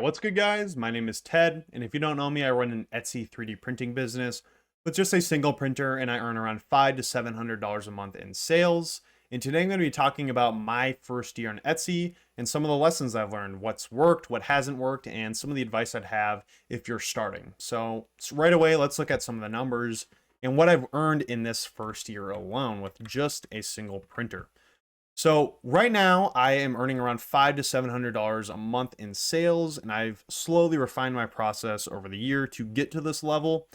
What's good, guys? My name is Ted, and if you don't know me, I run an Etsy 3D printing business with just a single printer, and I earn around $500 to $700 a month in sales. And today I'm going to be talking about my first year on Etsy and some of the lessons I've learned, what's worked, what hasn't worked, and some of the advice I'd have if you're starting. So right away, let's look at some of the numbers and what I've earned in this first year alone with just a single printer. So right now I am earning around $500 to $700 a month in sales, and I've slowly refined my process over the year to get to this level.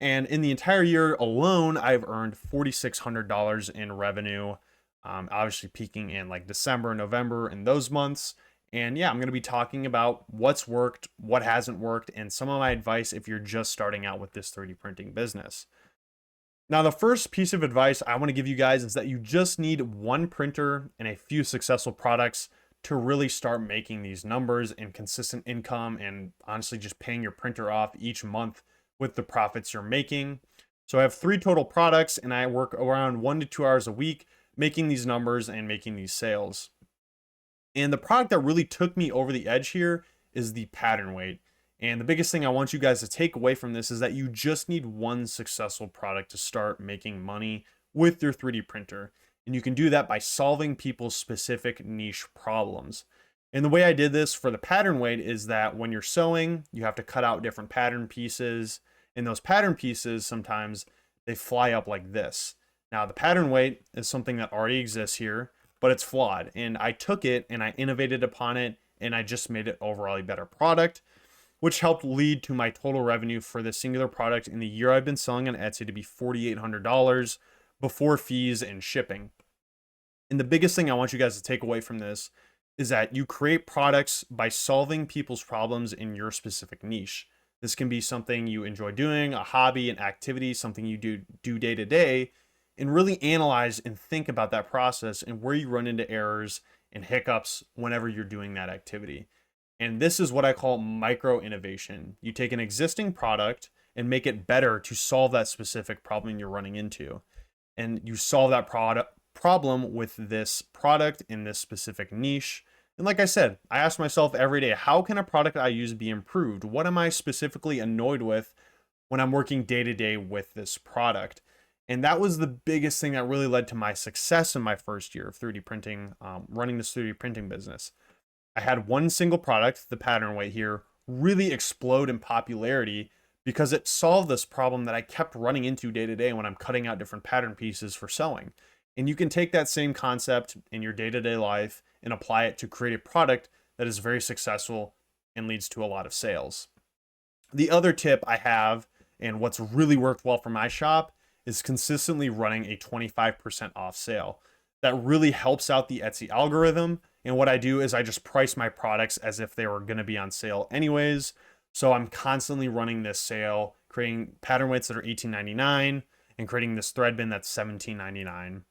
And in the entire year alone, I've earned $4,600 in revenue, obviously peaking in like December, November, and those months. And yeah, I'm going to be talking about what's worked, what hasn't worked, and some of my advice if you're just starting out with this 3D printing business. Now, the first piece of advice I want to give you guys is that you just need one printer and a few successful products to really start making these numbers and consistent income, and honestly just paying your printer off each month with the profits you're making. So I have 3 total products, and I work around 1 to 2 hours a week making these numbers and making these sales. And the product that really took me over the edge here is the pattern weight. And the biggest thing I want you guys to take away from this is that you just need one successful product to start making money with your 3D printer. And you can do that by solving people's specific niche problems. And the way I did this for the pattern weight is that when you're sewing, you have to cut out different pattern pieces. And those pattern pieces, sometimes they fly up like this. Now, the pattern weight is something that already exists here, but it's flawed. And I took it and I innovated upon it, and I just made it overall a better product, which helped lead to my total revenue for this singular product in the year I've been selling on Etsy to be $4,800 before fees and shipping. And the biggest thing I want you guys to take away from this is that you create products by solving people's problems in your specific niche. This can be something you enjoy doing, a hobby, an activity, something you do day to day, and really analyze and think about that process and where you run into errors and hiccups whenever you're doing that activity. And this is what I call micro innovation. You take an existing product and make it better to solve that specific problem you're running into. And you solve that problem with this product in this specific niche. And like I said, I ask myself every day, how can a product I use be improved? What am I specifically annoyed with when I'm working day to day with this product? And that was the biggest thing that really led to my success in my first year of 3D printing, running this 3D printing business. I had one single product, the pattern weight here, really explode in popularity because it solved this problem that I kept running into day to day when I'm cutting out different pattern pieces for sewing. And you can take that same concept in your day-to-day life and apply it to create a product that is very successful and leads to a lot of sales. The other tip I have, and what's really worked well for my shop, is consistently running a 25% off sale. That really helps out the Etsy algorithm. And what I do is I just price my products as if they were going to be on sale anyways. So I'm constantly running this sale, creating pattern weights that are $18.99 and creating this thread bin that's $17.99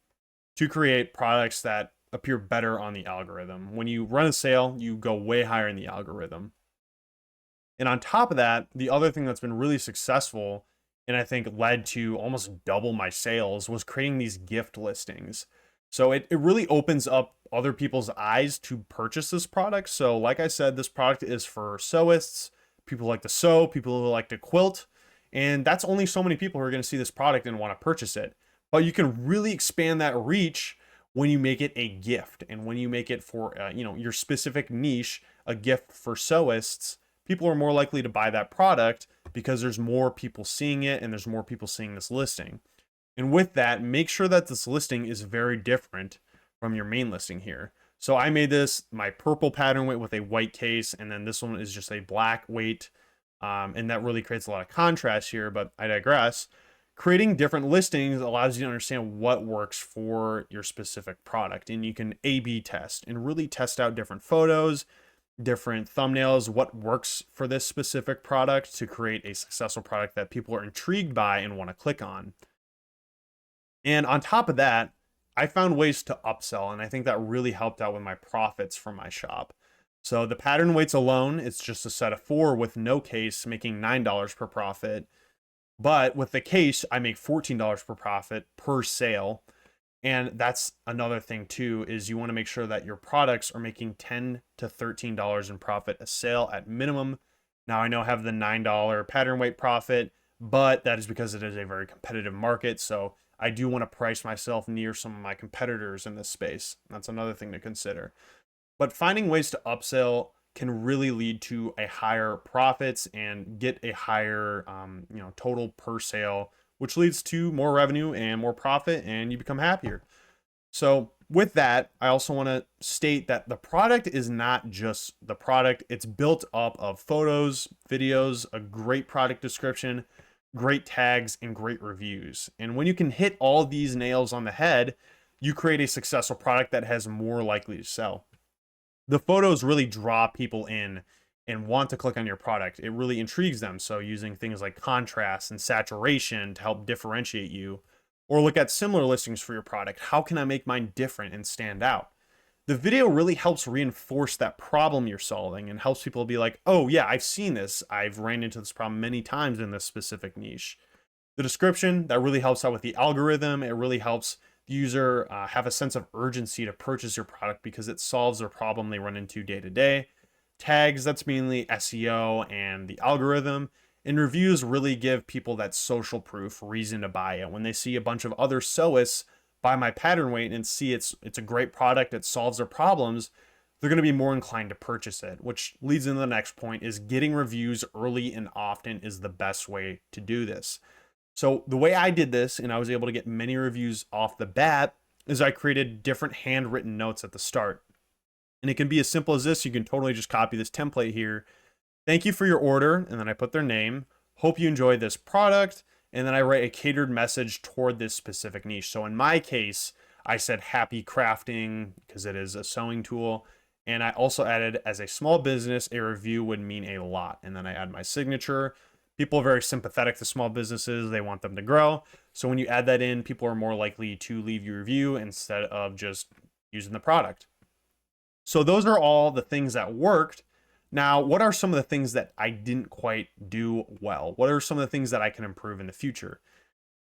to create products that appear better on the algorithm. When you run a sale, you go way higher in the algorithm. And on top of that, the other thing that's been really successful and I think led to almost double my sales was creating these gift listings. So it really opens up other people's eyes to purchase this product. So like I said, this product is for sewists, people who like to sew, people who like to quilt. And that's only so many people who are going to see this product and want to purchase it. But you can really expand that reach when you make it a gift, and when you make it for your specific niche, a gift for sewists. People are more likely to buy that product because there's more people seeing it and there's more people seeing this listing. And with that, make sure that this listing is very different from your main listing here. So I made this my purple pattern weight with a white case, and then this one is just a black weight. And that really creates a lot of contrast here, but I digress. Creating different listings allows you to understand what works for your specific product. And you can A/B test and really test out different photos, different thumbnails, what works for this specific product to create a successful product that people are intrigued by and want to click on. And on top of that, I found ways to upsell, and I think that really helped out with my profits from my shop. So the pattern weights alone, it's just a set of 4 with no case, making $9 per profit. But with the case, I make $14 per profit per sale. And that's another thing too, is you want to make sure that your products are making $10 to $13 in profit a sale at minimum. Now I know I have the $9 pattern weight profit, but that is because it is a very competitive market. So I do want to price myself near some of my competitors in this space. That's another thing to consider. But finding ways to upsell can really lead to a higher profits and get a higher total per sale, which leads to more revenue and more profit, and you become happier. So with that, I also want to state that the product is not just the product. It's built up of photos, videos, a great product description, great tags, and great reviews. And when you can hit all these nails on the head, you create a successful product that has more likely to sell. The photos really draw people in and want to click on your product. It really intrigues them. So using things like contrast and saturation to help differentiate you, or look at similar listings for your product. How can I make mine different and stand out? The video really helps reinforce that problem you're solving and helps people be like, oh yeah, I've seen this. I've ran into this problem many times in this specific niche. The description, that really helps out with the algorithm. It really helps the user have a sense of urgency to purchase your product because it solves a problem they run into day to day. Tags, that's mainly SEO and the algorithm. And reviews really give people that social proof reason to buy it. When they see a bunch of other sewists buy my pattern weight and see it's a great product, it solves their problems, they're going to be more inclined to purchase it, which leads into the next point is getting reviews early and often is the best way to do this. So the way I did this, and I was able to get many reviews off the bat, is I created different handwritten notes at the start. And it can be as simple as this. You can totally just copy this template here. Thank you for your order, and then I put their name. Hope you enjoy this product, and then I write a catered message toward this specific niche. So in my case, I said happy crafting because it is a sewing tool. And I also added, as a small business, a review would mean a lot. And then I add my signature. People are very sympathetic to small businesses. They want them to grow. So when you add that in, people are more likely to leave you a review instead of just using the product. So those are all the things that worked. Now, what are some of the things that I didn't quite do well? What are some of the things that I can improve in the future?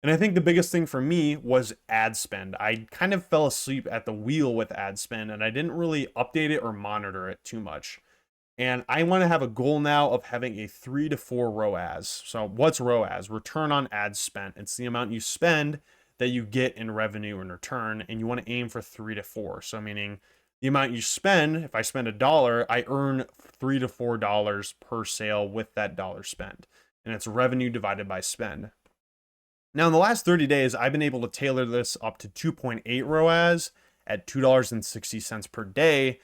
And I think the biggest thing for me was ad spend. I kind of fell asleep at the wheel with ad spend, and I didn't really update it or monitor it too much. And I want to have a goal now of having a 3 to 4 ROAS. So what's ROAS? Return on ad spent. It's the amount you spend that you get in revenue in return, and you want to aim for 3 to 4. So meaning the amount you spend, if I spend $1, I earn $3 to $4 per sale with that dollar spent. And it's revenue divided by spend. Now, in the last 30 days, I've been able to tailor this up to 2.8 ROAS at $2.60 per day.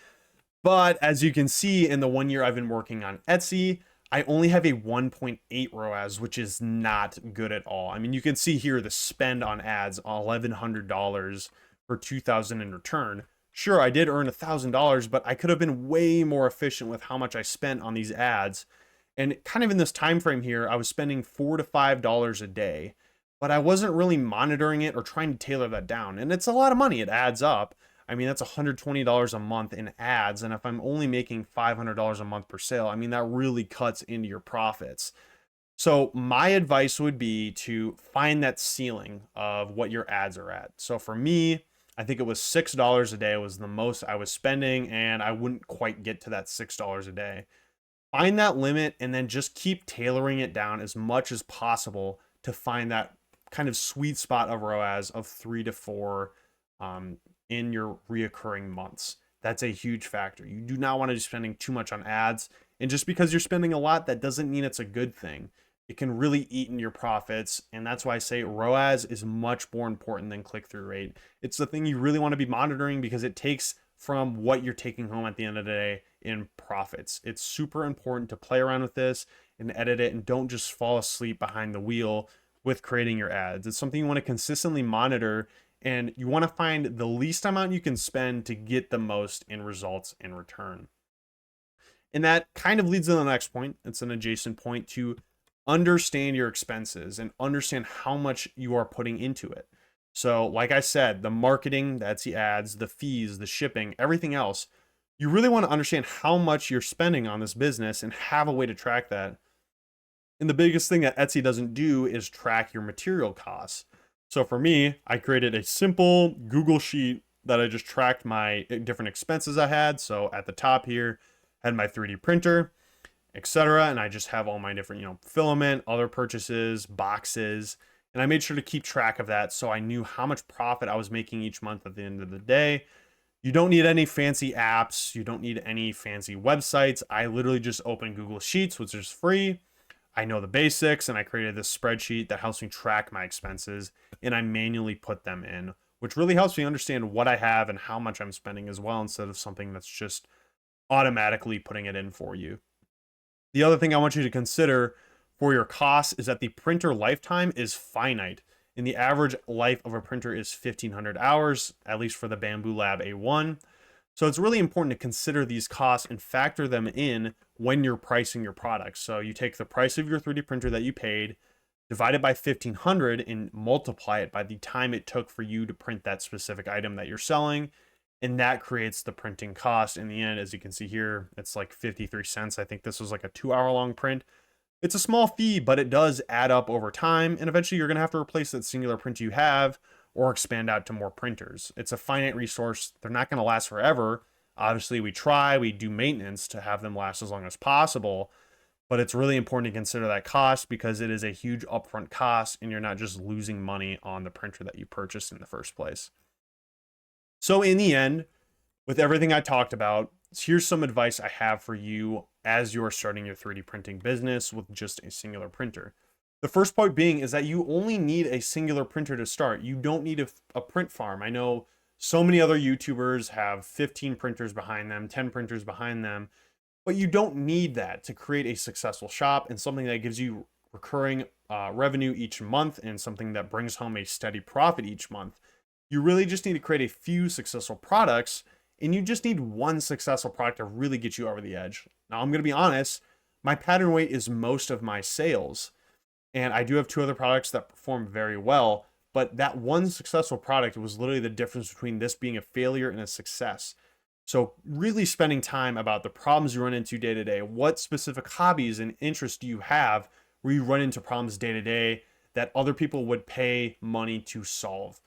But as you can see, in the 1 year I've been working on Etsy, I only have a 1.8 ROAS, which is not good at all. I mean, you can see here the spend on ads, $1,100 for $2,000 in return. Sure, I did earn $1,000, but I could have been way more efficient with how much I spent on these ads. And kind of in this time frame here, I was spending $4 to $5 a day, but I wasn't really monitoring it or trying to tailor that down. And it's a lot of money. It adds up. I mean, that's $120 a month in ads. And if I'm only making $500 a month per sale, I mean, that really cuts into your profits. So my advice would be to find that ceiling of what your ads are at. So for me, I think it was $6 a day was the most I was spending, and I wouldn't quite get to that $6 a day. Find that limit and then just keep tailoring it down as much as possible to find that kind of sweet spot of ROAS of 3 to 4 in your reoccurring months. That's a huge factor. You do not want to be spending too much on ads. And just because you're spending a lot, that doesn't mean it's a good thing. It can really eat into your profits. And that's why I say ROAS is much more important than click-through rate. It's the thing you really want to be monitoring because it takes from what you're taking home at the end of the day in profits. It's super important to play around with this and edit it, and don't just fall asleep behind the wheel with creating your ads. It's something you want to consistently monitor, and you want to find the least amount you can spend to get the most in results in return. And that kind of leads to the next point. It's an adjacent point to understand your expenses and understand how much you are putting into it. So like I said, the marketing, that's the ads, the fees, the shipping, everything else, you really want to understand how much you're spending on this business and have a way to track that. And the biggest thing that Etsy doesn't do is track your material costs. So for me, I created a simple Google Sheet that I just tracked my different expenses I had. So at the top here, I had my 3D printer, etc. And I just have all my different, filament, other purchases, boxes, and I made sure to keep track of that so I knew how much profit I was making each month at the end of the day. You don't need any fancy apps, you don't need any fancy websites. I literally just open Google Sheets, which is free. I know the basics, and I created this spreadsheet that helps me track my expenses, and I manually put them in, which really helps me understand what I have and how much I'm spending as well, instead of something that's just automatically putting it in for you. The other thing I want you to consider for your costs is that the printer lifetime is finite, and the average life of a printer is 1,500 hours, at least for the Bambu Lab A1. So it's really important to consider these costs and factor them in when you're pricing your products. So you take the price of your 3D printer that you paid, divide it by 1,500, and multiply it by the time it took for you to print that specific item that you're selling. And that creates the printing cost. In the end, as you can see here, it's like 53 cents. I think this was like a 2 hour long print. It's a small fee, but it does add up over time. And eventually you're going to have to replace that singular printer you have or expand out to more printers. It's a finite resource. They're not going to last forever. Obviously, we do maintenance to have them last as long as possible, but it's really important to consider that cost because it is a huge upfront cost and you're not just losing money on the printer that you purchased in the first place. So in the end, with everything I talked about, here's some advice I have for you as you're starting your 3D printing business with just a singular printer. The first point being is that you only need a singular printer to start. You don't need a print farm. I know so many other YouTubers have 15 printers behind them, 10 printers behind them, but you don't need that to create a successful shop and something that gives you recurring revenue each month and something that brings home a steady profit each month. You really just need to create a few successful products, and you just need one successful product to really get you over the edge. Now, I'm going to be honest, my pattern weight is most of my sales, and I do have two other products that perform very well, but that one successful product was literally the difference between this being a failure and a success. So really spending time about the problems you run into day to day, what specific hobbies and interests do you have where you run into problems day to day that other people would pay money to solve?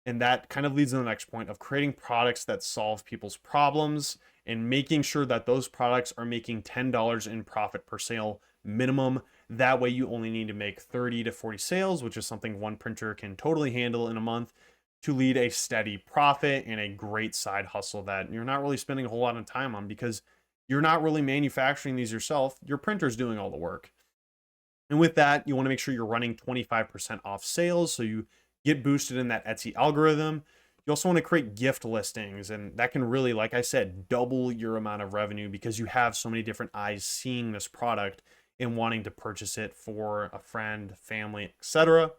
And that kind of leads to the next point of creating products that solve people's problems and making sure that those products are making $10 in profit per sale minimum. That way you only need to make 30 to 40 sales, which is something one printer can totally handle in a month, to lead a steady profit and a great side hustle that you're not really spending a whole lot of time on because you're not really manufacturing these yourself. Your printer's doing all the work. And with that, you want to make sure you're running 25% off sales so you get boosted in that Etsy algorithm. You also want to create gift listings, and that can really, like I said, double your amount of revenue because you have so many different eyes seeing this product and wanting to purchase it for a friend, family, etc.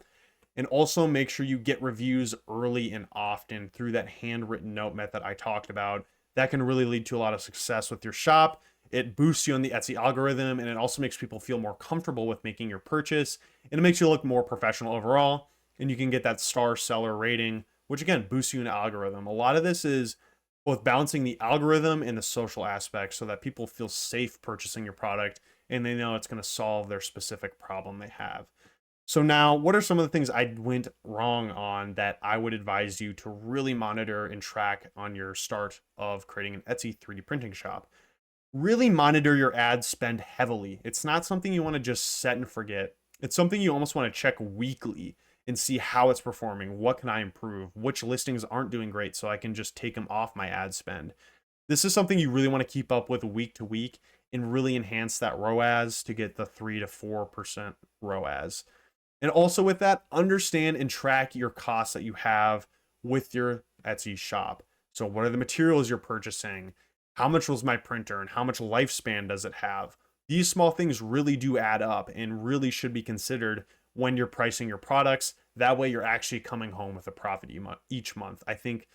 And also make sure you get reviews early and often through that handwritten note method I talked about. That can really lead to a lot of success with your shop. It boosts you on the Etsy algorithm, and it also makes people feel more comfortable with making your purchase, and it makes you look more professional overall. And you can get that star seller rating, which again boosts you in the algorithm. A lot of this is both balancing the algorithm and the social aspect so that people feel safe purchasing your product and they know it's going to solve their specific problem they have. So now, what are some of the things I went wrong on that I would advise you to really monitor and track on your start of creating an Etsy 3D printing shop? Really monitor your ad spend heavily. It's not something you want to just set and forget. It's something you almost want to check weekly and see how it's performing. What can I improve? Which listings aren't doing great so I can just take them off my ad spend? This is something you really want to keep up with week to week and really enhance that ROAS to get the 3 to 4% ROAS. And also with that, understand and track your costs that you have with your Etsy shop. So what are the materials you're purchasing? How much was my printer and how much lifespan does it have? These small things really do add up and really should be considered when you're pricing your products. That way you're actually coming home with a profit each month. I think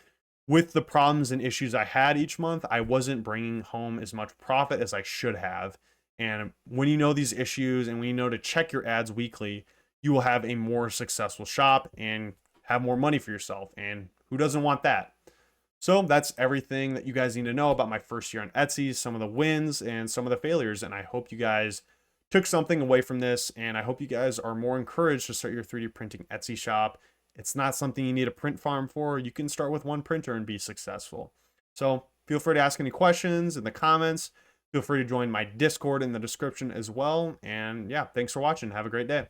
with the problems and issues I had each month, I wasn't bringing home as much profit as I should have. And when you know these issues and when you know to check your ads weekly, you will have a more successful shop and have more money for yourself. And who doesn't want that? So that's everything that you guys need to know about my first year on Etsy, some of the wins and some of the failures. And I hope you guys took something away from this. And I hope you guys are more encouraged to start your 3D printing Etsy shop It's not something you need a print farm for. You can start with one printer and be successful. So feel free to ask any questions in the comments. Feel free to join my Discord in the description as well. And yeah, thanks for watching. Have a great day.